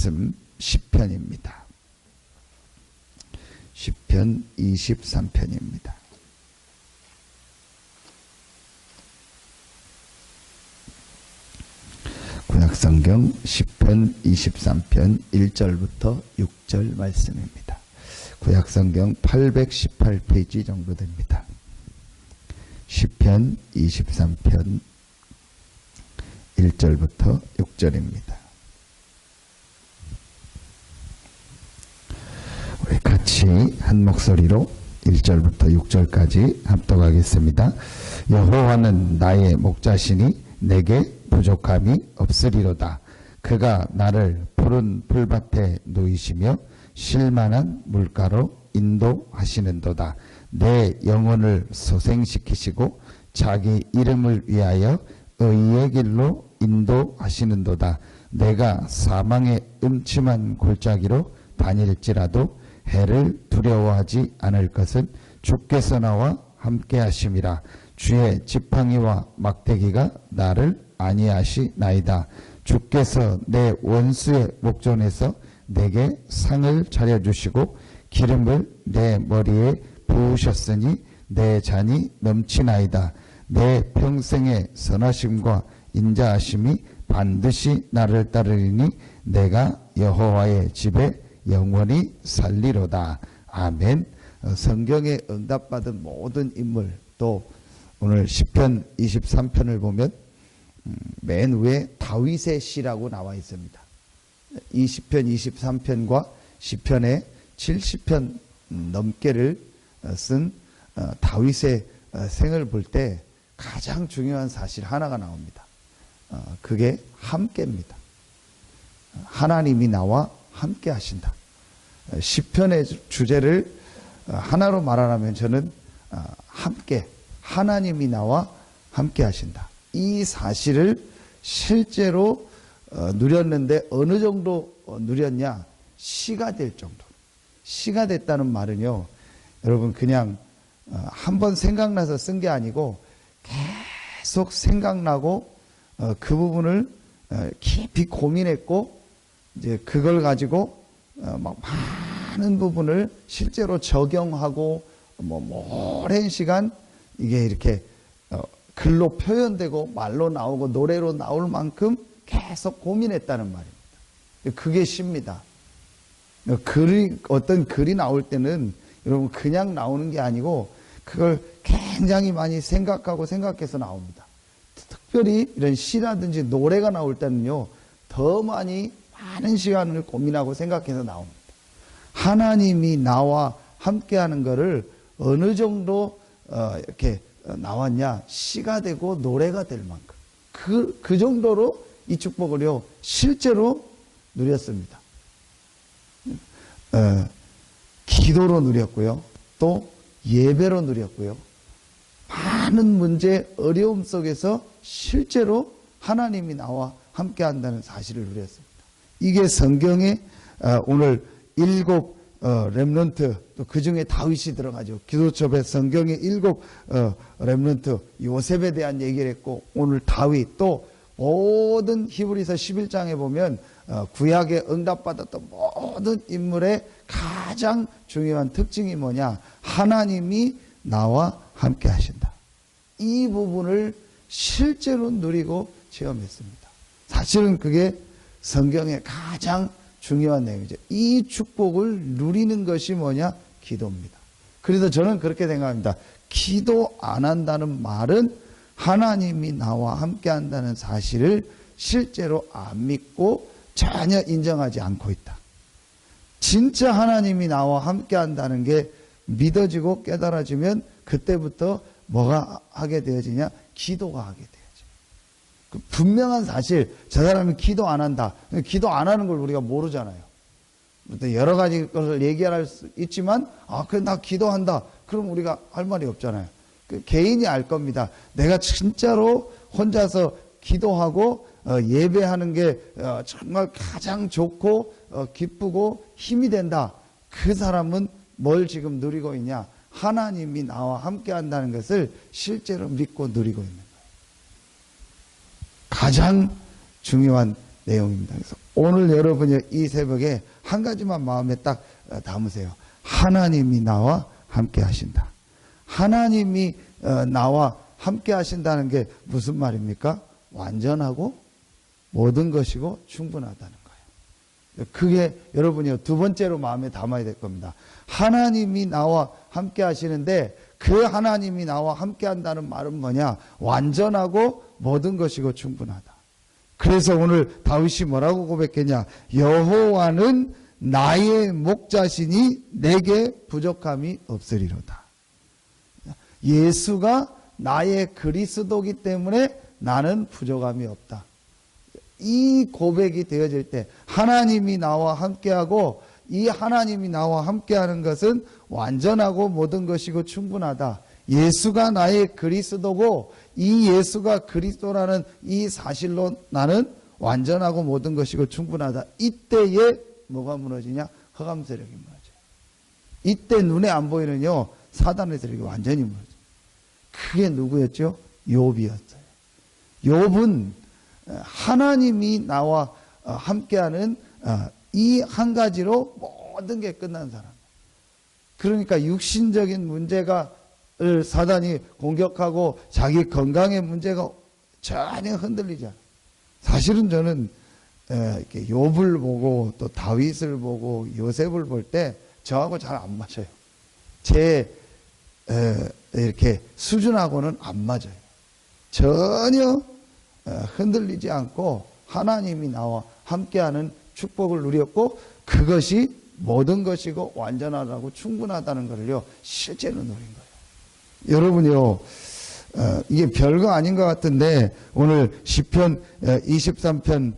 말씀 시편입니다. 시편 23편입니다. 구약성경 시편 23편 1절부터 6절 말씀입니다. 구약성경 818페이지 정도 됩니다. 시편 23편 1절부터 6절입니다. 우리 같이 한 목소리로 1절부터 6절까지 합독하겠습니다. 여호와는 나의 목자시니 내게 부족함이 없으리로다. 그가 나를 푸른 풀밭에 누이시며 쉴만한 물가로 인도하시는도다. 내 영혼을 소생시키시고 자기 이름을 위하여 의의 길로 인도하시는도다. 내가 사망의 음침한 골짜기로 다닐지라도 해를 두려워하지 않을 것은 주께서 나와 함께 하심이라. 주의 지팡이와 막대기가 나를 아니하시나이다. 주께서 내 원수의 목전에서 내게 상을 차려주시고 기름을 내 머리에 부으셨으니 내 잔이 넘치나이다. 내 평생의 선하심과 인자하심이 반드시 나를 따르리니 내가 여호와의 집에 영원히 살리로다. 아멘. 성경에 응답받은 모든 인물, 또 오늘 시편 23편을 보면 맨 위에 다윗의 시라고 나와 있습니다. 이 시편 23편과 시편의 70편 넘게를 쓴 다윗의 생을 볼 때 가장 중요한 사실 하나가 나옵니다. 그게 함께입니다. 하나님이 나와 함께 하신다. 시편의 주제를 하나로 말하라면 저는 함께, 하나님이 나와 함께 하신다. 이 사실을 실제로 누렸는데 어느 정도 누렸냐? 시가 될 정도. 시가 됐다는 말은요, 여러분 그냥 한번 생각나서 쓴 게 아니고 계속 생각나고 그 부분을 깊이 고민했고 이제 그걸 가지고 막 많은 부분을 실제로 적용하고 오랜 시간 이게 이렇게 글로 표현되고 말로 나오고 노래로 나올 만큼 계속 고민했다는 말입니다. 그게 시입니다. 어떤 글이 나올 때는 여러분 그냥 나오는 게 아니고 그걸 굉장히 많이 생각해서 나옵니다. 특별히 이런 시라든지 노래가 나올 때는요, 더 많은 시간을 고민하고 생각해서 나옵니다. 하나님이 나와 함께하는 것을 어느 정도 이렇게 나왔냐? 시가 되고 노래가 될 만큼 그 정도로 이 축복을요 실제로 누렸습니다. 기도로 누렸고요, 또 예배로 누렸고요, 많은 문제 어려움 속에서 실제로 하나님이 나와 함께 한다는 사실을 누렸습니다. 이게 성경에 오늘 7 렘넌트, 또 그 중에 다윗이 들어가죠. 기도첩에 성경에 7 렘넌트, 요셉에 대한 얘기를 했고, 오늘 다윗, 또 모든 히브리서 11장에 보면 구약에 응답받았던 모든 인물의 가장 중요한 특징이 뭐냐? 하나님이 나와 함께 하신다. 이 부분을 실제로 누리고 체험했습니다. 사실은 그게 성경의 가장 중요한 내용이죠. 이 축복을 누리는 것이 뭐냐? 기도입니다. 그래서 저는 그렇게 생각합니다. 기도 안 한다는 말은 하나님이 나와 함께 한다는 사실을 실제로 안 믿고 전혀 인정하지 않고 있다. 진짜 하나님이 나와 함께 한다는 게 믿어지고 깨달아지면 그때부터 뭐가 하게 되어지냐? 기도가 하게 되어져. 그 분명한 사실, 저 사람이 기도 안 한다. 기도 안 하는 걸 우리가 모르잖아요. 여러 가지 것을 얘기할 수 있지만, 그래, 나 기도한다. 그럼 우리가 할 말이 없잖아요. 그 개인이 알 겁니다. 내가 진짜로 혼자서 기도하고 예배하는 게 정말 가장 좋고 기쁘고 힘이 된다. 그 사람은 뭘 지금 누리고 있냐? 하나님이 나와 함께 한다는 것을 실제로 믿고 누리고 있는 거예요. 가장 중요한 내용입니다. 그래서 오늘 여러분이 이 새벽에 한 가지만 마음에 딱 담으세요. 하나님이 나와 함께 하신다. 하나님이 나와 함께 하신다는 게 무슨 말입니까? 완전하고 모든 것이고 충분하다는 거예요. 그게 여러분이 두 번째로 마음에 담아야 될 겁니다. 하나님이 나와 함께 하시는데 그 하나님이 나와 함께 한다는 말은 뭐냐? 완전하고 모든 것이고 충분하다. 그래서 오늘 다윗이 뭐라고 고백했냐? 여호와는 나의 목자시니 내게 부족함이 없으리로다. 예수가 나의 그리스도기 때문에 나는 부족함이 없다. 이 고백이 되어질 때 하나님이 나와 함께하고 이 하나님이 나와 함께하는 것은 완전하고 모든 것이고 충분하다. 예수가 나의 그리스도고 이 예수가 그리스도라는 이 사실로 나는 완전하고 모든 것이고 충분하다. 이때에 뭐가 무너지냐? 흑암 세력이 무너져요. 이때 눈에 안 보이는요, 사단의 세력이 완전히 무너져요. 그게 누구였죠? 욥이었어요. 욥은 하나님이 나와 함께하는 이 한 가지로 모든 게 끝난 사람. 그러니까 육신적인 문제가 사단이 공격하고 자기 건강의 문제가 전혀 흔들리지 않아요. 사실은 저는 이렇게 욥을 보고 또 다윗을 보고 요셉을 볼 때 저하고 잘 안 맞아요. 제 이렇게 수준하고는 안 맞아요. 전혀 흔들리지 않고 하나님이 나와 함께하는 축복을 누렸고 그것이 모든 것이고 완전하다고 충분하다는 것을요 실제로 누린 거예요. 여러분요, 이게 별거 아닌 것 같은데 오늘 시편 23편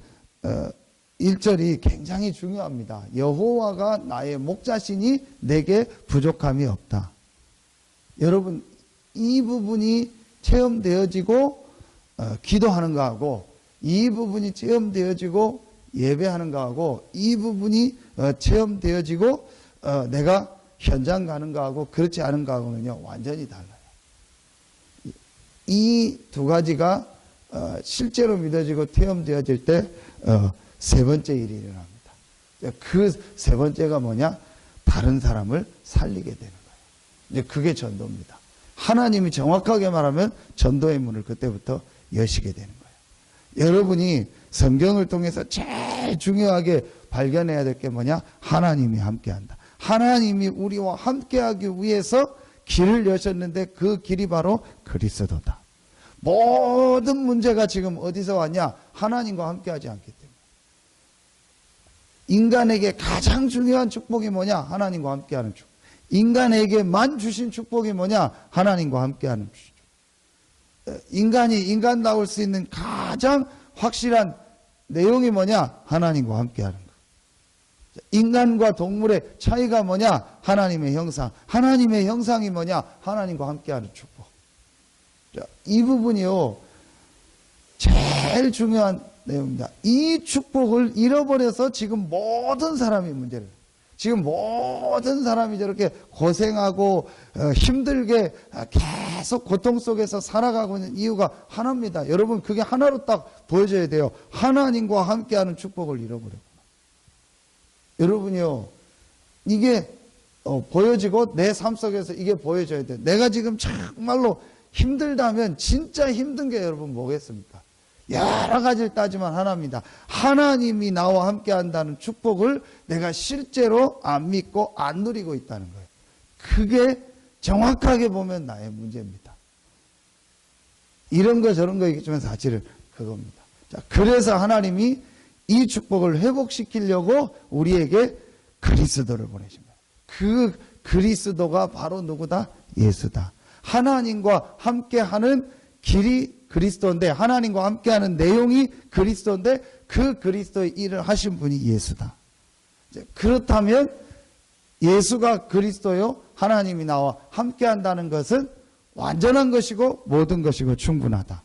1절이 굉장히 중요합니다. 여호와가 나의 목자시니 내게 부족함이 없다. 여러분, 이 부분이 체험되어지고 기도하는 거하고 이 부분이 체험되어지고 예배하는 거하고 이 부분이 체험되어지고 내가 현장 가는 거하고 그렇지 않은 거하고는요 완전히 달라요. 이 두 가지가 실제로 믿어지고 체험되어질 때 세 번째 일이 일어납니다. 그 세 번째가 뭐냐? 다른 사람을 살리게 되는 거예요. 이제 그게 전도입니다. 하나님이 정확하게 말하면 전도의 문을 그때부터 여시게 되는 거예요. 여러분이 성경을 통해서 제일 중요하게 발견해야 될 게 뭐냐? 하나님이 함께한다. 하나님이 우리와 함께하기 위해서 길을 여셨는데 그 길이 바로 그리스도다. 모든 문제가 지금 어디서 왔냐? 하나님과 함께하지 않기 때문에. 인간에게 가장 중요한 축복이 뭐냐? 하나님과 함께하는 축복. 인간에게만 주신 축복이 뭐냐? 하나님과 함께하는 축복. 인간이 인간다울 수 있는 가장 확실한 내용이 뭐냐? 하나님과 함께하는 것. 인간과 동물의 차이가 뭐냐? 하나님의 형상. 하나님의 형상이 뭐냐? 하나님과 함께하는 축복. 이 부분이요 제일 중요한 내용입니다. 이 축복을 잃어버려서 지금 모든 사람이 문제를, 지금 모든 사람이 저렇게 고생하고 힘들게 계속 고통 속에서 살아가고 있는 이유가 하나입니다. 여러분, 그게 하나로 딱 보여져야 돼요. 하나님과 함께하는 축복을 잃어버렸구나. 여러분이요, 이게 보여지고 내 삶 속에서 이게 보여져야 돼요. 내가 지금 정말로 힘들다면 진짜 힘든 게 여러분 뭐겠습니까? 여러 가지를 따지면 하나입니다. 하나님이 나와 함께 한다는 축복을 내가 실제로 안 믿고 안 누리고 있다는 거예요. 그게 정확하게 보면 나의 문제입니다. 이런 거 저런 거 있겠지만 사실은 그겁니다. 자, 그래서 하나님이 이 축복을 회복시키려고 우리에게 그리스도를 보내십니다. 그 그리스도가 바로 누구다? 예수다. 하나님과 함께하는 길이 그리스도인데, 하나님과 함께하는 내용이 그리스도인데, 그 그리스도의 일을 하신 분이 예수다. 그렇다면 예수가 그리스도요, 하나님이 나와 함께한다는 것은 완전한 것이고 모든 것이고 충분하다.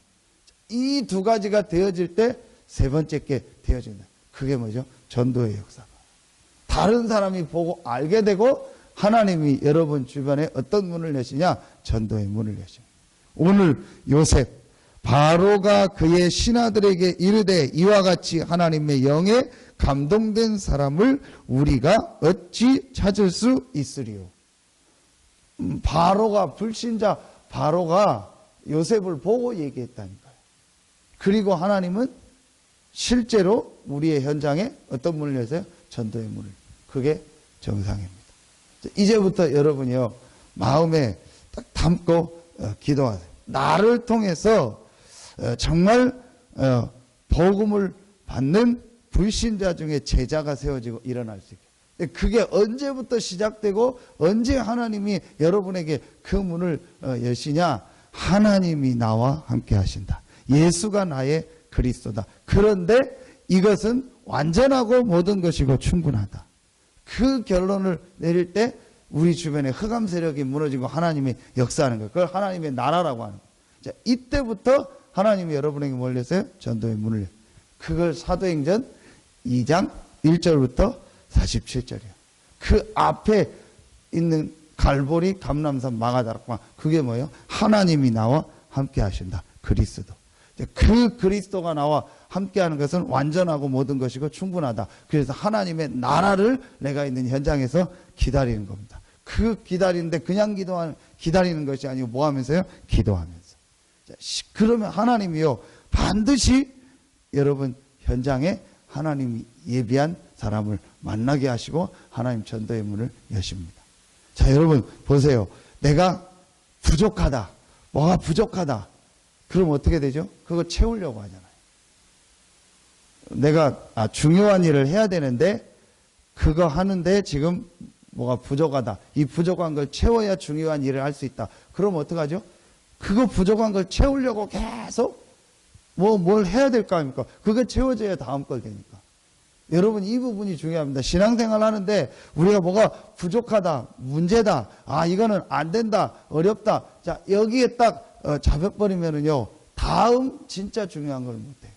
이 두 가지가 되어질 때 세 번째 게 되어진다. 그게 뭐죠? 전도의 역사가. 다른 사람이 보고 알게 되고 하나님이 여러분 주변에 어떤 문을 여시냐? 전도의 문을 여십니다. 오늘 요셉, 바로가 그의 신하들에게 이르되 이와 같이 하나님의 영에 감동된 사람을 우리가 어찌 찾을 수 있으리요. 바로가, 불신자 바로가 요셉을 보고 얘기했다니까요. 그리고 하나님은 실제로 우리의 현장에 어떤 문을 여세요? 전도의 문을. 그게 정상입니다. 이제부터 여러분이요, 마음에 딱 담고 기도하세요. 나를 통해서 정말 복음을 받는 불신자 중에 제자가 세워지고 일어날 수 있게. 그게 언제부터 시작되고 언제 하나님이 여러분에게 그 문을 여시냐? 하나님이 나와 함께 하신다. 예수가 나의 그리스도다. 그런데 이것은 완전하고 모든 것이고 충분하다. 그 결론을 내릴 때 우리 주변에 흑암 세력이 무너지고 하나님이 역사하는 거예요. 그걸 하나님의 나라라고 하는 거예요. 자, 이때부터 하나님이 여러분에게 뭘 여세요? 전도의 문을 여세요. 그걸 사도행전 2장 1절부터 47절이에요. 그 앞에 있는 갈보리, 감람산, 마가다락방, 그게 뭐예요? 하나님이 나와 함께 하신다. 그리스도. 그 그리스도가 나와 함께하는 것은 완전하고 모든 것이고 충분하다. 그래서 하나님의 나라를 내가 있는 현장에서 기다리는 겁니다. 그 기다리는데 그냥 기다리는 것이 아니고 뭐 하면서요? 기도하면서. 자, 그러면 하나님이요, 반드시 여러분 현장에 하나님이 예비한 사람을 만나게 하시고 하나님 전도의 문을 여십니다. 자, 여러분 보세요. 내가 부족하다. 뭐가 부족하다. 그럼 어떻게 되죠? 그거 채우려고 하잖아요. 내가 중요한 일을 해야 되는데 그거 하는데 지금 뭐가 부족하다. 이 부족한 걸 채워야 중요한 일을 할 수 있다. 그럼 어떡하죠? 그거 부족한 걸 채우려고 계속 뭘 해야 될 거 아닙니까? 그거 채워져야 다음 걸 되니까. 여러분, 이 부분이 중요합니다. 신앙생활 하는데 우리가 뭐가 부족하다, 문제다, 이거는 안 된다, 어렵다. 자, 여기에 딱 잡혀버리면은요, 다음 진짜 중요한 걸 못해요.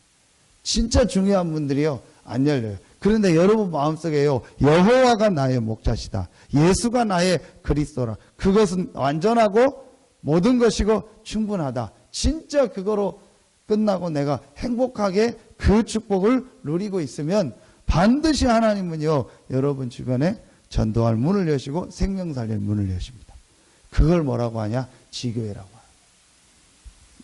진짜 중요한 분들이요, 안 열려요. 그런데 여러분 마음속에요, 여호와가 나의 목자시다. 예수가 나의 그리스도라. 그것은 완전하고 모든 것이고 충분하다. 진짜 그거로 끝나고 내가 행복하게 그 축복을 누리고 있으면 반드시 하나님은요, 여러분 주변에 전도할 문을 여시고 생명 살릴 문을 여십니다. 그걸 뭐라고 하냐? 지교회라고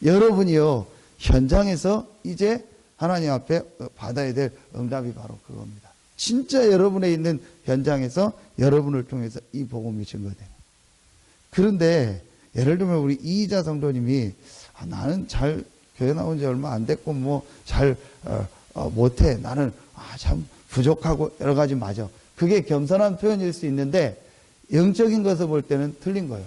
하냐. 여러분이요, 현장에서 이제 하나님 앞에 받아야 될 응답이 바로 그겁니다. 진짜 여러분에 있는 현장에서 여러분을 통해서 이 복음이 증거돼요. 그런데 예를 들면 우리 이희자 성도님이 나는 잘 교회 나온 지 얼마 안 됐고 뭐 잘 못해. 나는 참 부족하고 여러 가지 맞아. 그게 겸손한 표현일 수 있는데 영적인 것을 볼 때는 틀린 거예요.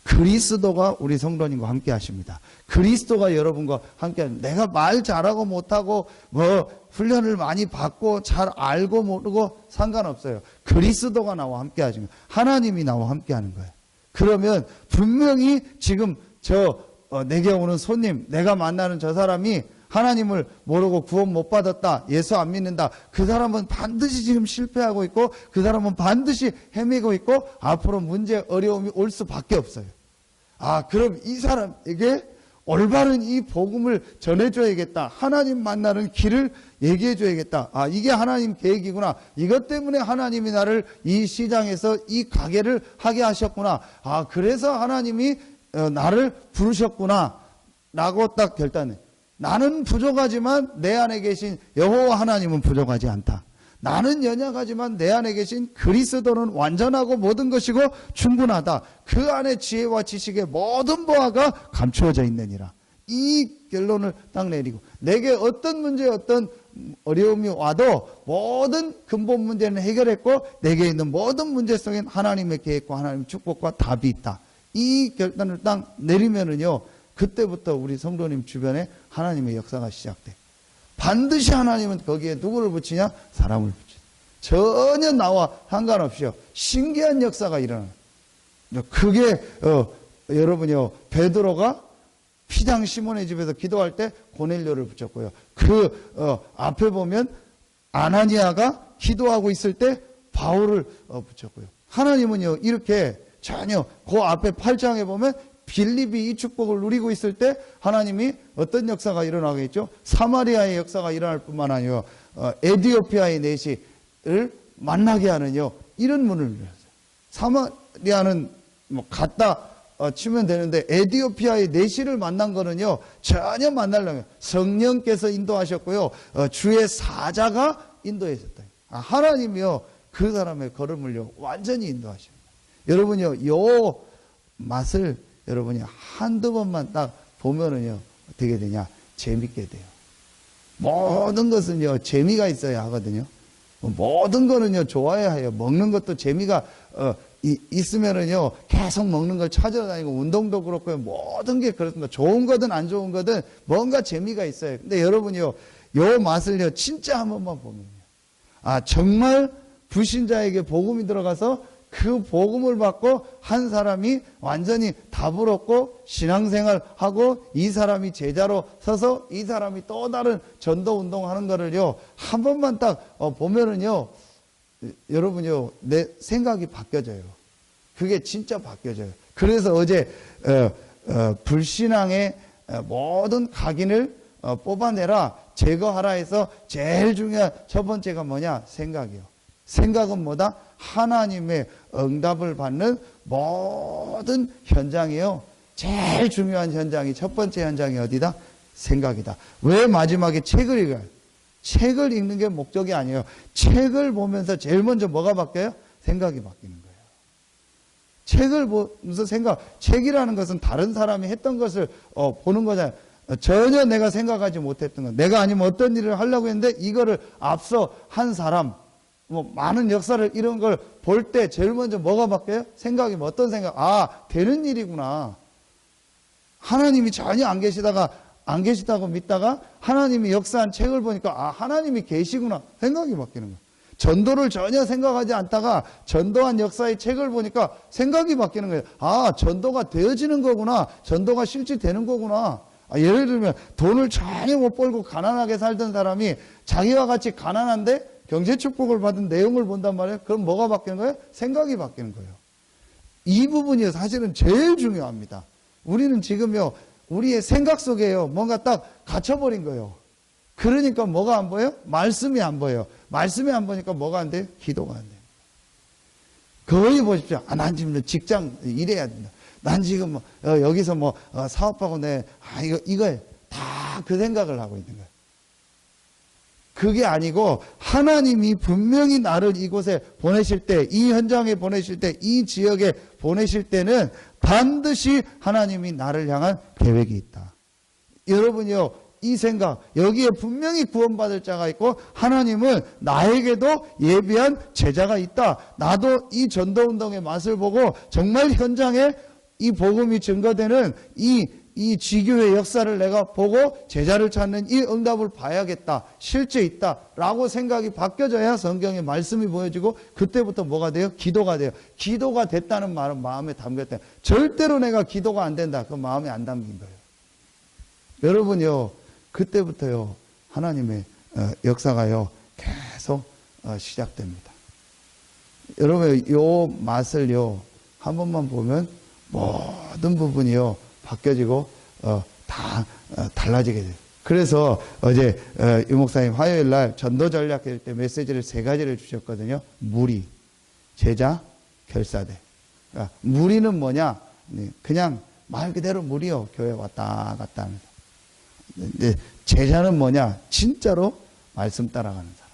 그리스도가 우리 성도님과 함께 하십니다. 그리스도가 여러분과 함께 하십니다. 내가 말 잘하고 못하고 뭐 훈련을 많이 받고 잘 알고 모르고 상관없어요. 그리스도가 나와 함께 하십니다. 하나님이 나와 함께 하는 거예요. 그러면 분명히 지금 내게 오는 손님, 내가 만나는 저 사람이 하나님을 모르고 구원 못 받았다, 예수 안 믿는다, 그 사람은 반드시 지금 실패하고 있고 그 사람은 반드시 헤매고 있고 앞으로 문제, 어려움이 올 수밖에 없어요. 그럼 이 사람에게 올바른 이 복음을 전해줘야겠다. 하나님 만나는 길을 얘기해줘야겠다. 이게 하나님 계획이구나. 이것 때문에 하나님이 나를 이 시장에서 이 가게를 하게 하셨구나. 그래서 하나님이 나를 부르셨구나 라고 딱 결단해. 나는 부족하지만 내 안에 계신 여호와 하나님은 부족하지 않다. 나는 연약하지만 내 안에 계신 그리스도는 완전하고 모든 것이고 충분하다. 그 안에 지혜와 지식의 모든 보화가 감추어져 있느니라. 이 결론을 딱 내리고 내게 어떤 문제, 어떤 어려움이 와도 모든 근본 문제는 해결했고 내게 있는 모든 문제 속엔 하나님의 계획과 하나님의 축복과 답이 있다. 이 결단을 딱 내리면은요, 그때부터 우리 성도님 주변에 하나님의 역사가 시작돼. 반드시 하나님은 거기에 누구를 붙이냐? 사람을 붙여. 전혀 나와 상관없이요, 신기한 역사가 일어나요. 그게 여러분이요, 베드로가 피장 시몬의 집에서 기도할 때 고넬료를 붙였고요. 앞에 보면 아나니아가 기도하고 있을 때 바울을 붙였고요. 하나님은요, 이렇게 전혀 그 앞에 8장에 보면 빌립이 이 축복을 누리고 있을 때 하나님이 어떤 역사가 일어나겠죠? 사마리아의 역사가 일어날 뿐만 아니라 에디오피아의 내시를 만나게 하는요, 이런 문을 열었어요. 사마리아는 뭐 갔다 치면 되는데 에디오피아의 내시를 만난 거는요, 전혀 만나려면 성령께서 인도하셨고요, 주의 사자가 인도했었다. 하나님이요, 그 사람의 걸음을요, 완전히 인도하십니다. 여러분요, 요 맛을 여러분이 한두 번만 딱 보면은요, 어떻게 되냐? 재밌게 돼요. 모든 것은요, 재미가 있어야 하거든요. 모든 거는요, 좋아야 해요. 먹는 것도 재미가 있으면은요, 계속 먹는 걸 찾아다니고, 운동도 그렇고요, 모든 게 그렇습니다. 좋은 거든 안 좋은 거든 뭔가 재미가 있어요. 근데 여러분요, 요 맛을요, 진짜 한 번만 보면요, 정말 불신자에게 복음이 들어가서 그 복음을 받고 한 사람이 완전히 답을 얻고 신앙생활하고 이 사람이 제자로 서서 이 사람이 또 다른 전도 운동하는 거를요, 한 번만 딱 보면은요, 여러분요, 내 생각이 바뀌어져요. 그게 진짜 바뀌어져요. 그래서 어제 불신앙의 모든 각인을 뽑아내라, 제거하라 해서 제일 중요한 첫 번째가 뭐냐? 생각이요. 생각은 뭐다? 하나님의 응답을 받는 모든 현장이요, 제일 중요한 현장이, 첫 번째 현장이 어디다? 생각이다. 왜 마지막에 책을 읽어요? 책을 읽는 게 목적이 아니에요. 책을 보면서 제일 먼저 뭐가 바뀌어요? 생각이 바뀌는 거예요. 책을 보면서 책이라는 것은 다른 사람이 했던 것을 보는 거잖아요. 전혀 내가 생각하지 못했던 것, 내가 아니면 어떤 일을 하려고 했는데 이거를 앞서 한 사람, 많은 역사를, 이런 걸 볼 때 제일 먼저 뭐가 바뀌어요? 생각이 어떤 생각? 되는 일이구나. 하나님이 전혀 안 계시다고 믿다가 하나님이 역사한 책을 보니까 하나님이 계시구나. 생각이 바뀌는 거예요. 전도를 전혀 생각하지 않다가 전도한 역사의 책을 보니까 생각이 바뀌는 거예요. 전도가 되어지는 거구나. 전도가 실제 되는 거구나. 예를 들면 돈을 전혀 못 벌고 가난하게 살던 사람이 자기와 같이 가난한데 경제 축복을 받은 내용을 본단 말이에요. 그럼 뭐가 바뀌는 거예요? 생각이 바뀌는 거예요. 이 부분이 사실은 제일 중요합니다. 우리는 지금요, 우리의 생각 속에요, 뭔가 딱 갇혀버린 거예요. 그러니까 뭐가 안 보여요? 말씀이 안 보여요. 말씀이 안 보니까 뭐가 안 돼요? 기도가 안 돼요. 거의 보십시오. 난 지금 직장 일해야 된다. 난 지금 여기서 사업하고 이거에 다 그 생각을 하고 있는 거예요. 그게 아니고 하나님이 분명히 나를 이곳에 보내실 때, 이 현장에 보내실 때, 이 지역에 보내실 때는 반드시 하나님이 나를 향한 계획이 있다. 여러분이요, 이 생각, 여기에 분명히 구원받을 자가 있고 하나님은 나에게도 예비한 제자가 있다. 나도 이 전도운동의 맛을 보고 정말 현장에 이 복음이 증거되는 이 지교의 역사를 내가 보고 제자를 찾는 이 응답을 봐야겠다. 실제 있다. 라고 생각이 바뀌어져야 성경의 말씀이 보여지고 그때부터 뭐가 돼요? 기도가 돼요. 기도가 됐다는 말은 마음에 담겼다. 절대로 내가 기도가 안 된다. 그건 마음에 안 담긴 거예요. 여러분요, 그때부터요, 하나님의 역사가요, 계속 시작됩니다. 여러분, 요 맛을요, 한 번만 보면 모든 부분이요, 바뀌어지고 다 달라지게 돼요. 그래서 어제 유 목사님 화요일 날 전도 전략회 때 메시지를 3가지를 주셨거든요. 무리, 제자, 결사대. 그러니까 무리는 뭐냐? 그냥 말 그대로 무리요. 교회 왔다 갔다 하면서. 근데 제자는 뭐냐? 진짜로 말씀 따라가는 사람.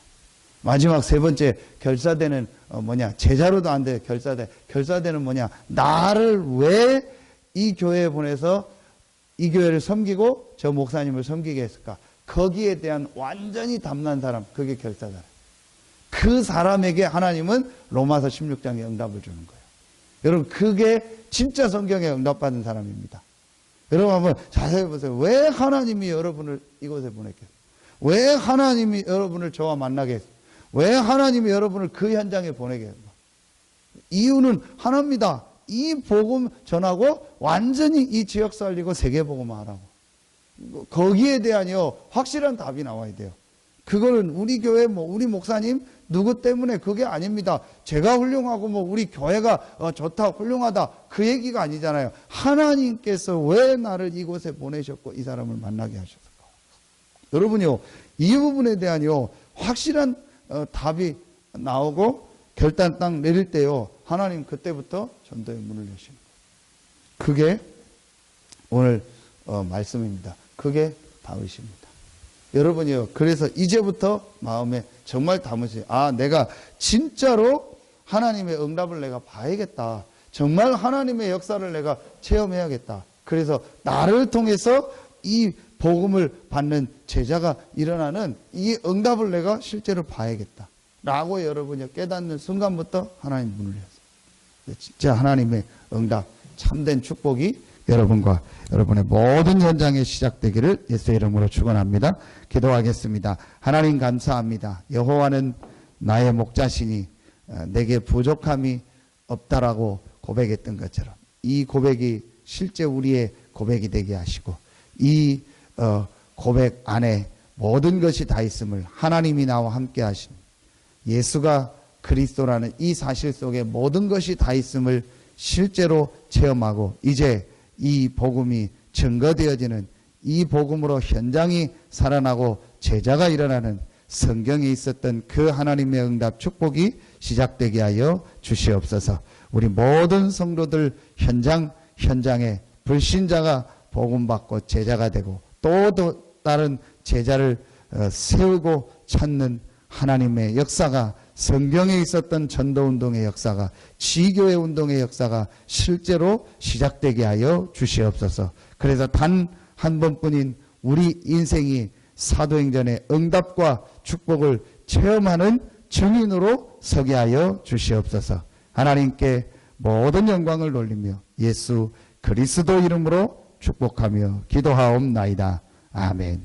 마지막 3번째 결사대는 뭐냐? 제자로도 안 돼. 결사대. 결사대는 뭐냐? 나를 왜 이 교회에 보내서 이 교회를 섬기고 저 목사님을 섬기게 했을까? 거기에 대한 완전히 담난 사람, 그게 결사다. 그 사람에게 하나님은 로마서 16장에 응답을 주는 거예요. 여러분, 그게 진짜 성경에 응답받은 사람입니다. 여러분 한번 자세히 보세요. 왜 하나님이 여러분을 이곳에 보냈겠어요? 왜 하나님이 여러분을 저와 만나게 했어요? 왜 하나님이 여러분을 그 현장에 보내게 했어요? 이유는 하나입니다. 이 복음 전하고 완전히 이 지역 살리고 세계 복음 하라고. 거기에 대한요, 확실한 답이 나와야 돼요. 그거는 우리 교회 우리 목사님 누구 때문에 그게 아닙니다. 제가 훌륭하고 우리 교회가 좋다 훌륭하다 그 얘기가 아니잖아요. 하나님께서 왜 나를 이곳에 보내셨고 이 사람을 만나게 하셨을까? 여러분요, 이 부분에 대한요, 확실한 답이 나오고 결단 딱 내릴 때요, 하나님 그때부터 전도의 문을 여시는 거예요. 그게 오늘 말씀입니다. 그게 다윗입니다. 여러분이요, 그래서 이제부터 마음에 정말 담으세요. 아, 내가 진짜로 하나님의 응답을 내가 봐야겠다. 정말 하나님의 역사를 내가 체험해야겠다. 그래서 나를 통해서 이 복음을 받는 제자가 일어나는 이 응답을 내가 실제로 봐야겠다 라고 여러분이 깨닫는 순간부터 하나님 문을 열었어요. 진짜 하나님의 응답, 참된 축복이 여러분과 여러분의 모든 현장에 시작되기를 예수의 이름으로 축원합니다. 기도하겠습니다. 하나님 감사합니다. 여호와는 나의 목자시니 내게 부족함이 없다라고 고백했던 것처럼 이 고백이 실제 우리의 고백이 되게 하시고 이 고백 안에 모든 것이 다 있음을, 하나님이 나와 함께 하신 예수가 그리스도라는 이 사실 속에 모든 것이 다 있음을 실제로 체험하고 이제 이 복음이 증거되어지는, 이 복음으로 현장이 살아나고 제자가 일어나는 성경에 있었던 그 하나님의 응답 축복이 시작되게 하여 주시옵소서. 우리 모든 성도들 현장에 불신자가 복음받고 제자가 되고 또 다른 제자를 세우고 찾는 하나님의 역사가, 성경에 있었던 전도운동의 역사가, 지교의 운동의 역사가 실제로 시작되게 하여 주시옵소서. 그래서 단 한 번뿐인 우리 인생이 사도행전의 응답과 축복을 체험하는 증인으로 서게 하여 주시옵소서. 하나님께 모든 영광을 돌리며 예수 그리스도 이름으로 축복하며 기도하옵나이다. 아멘.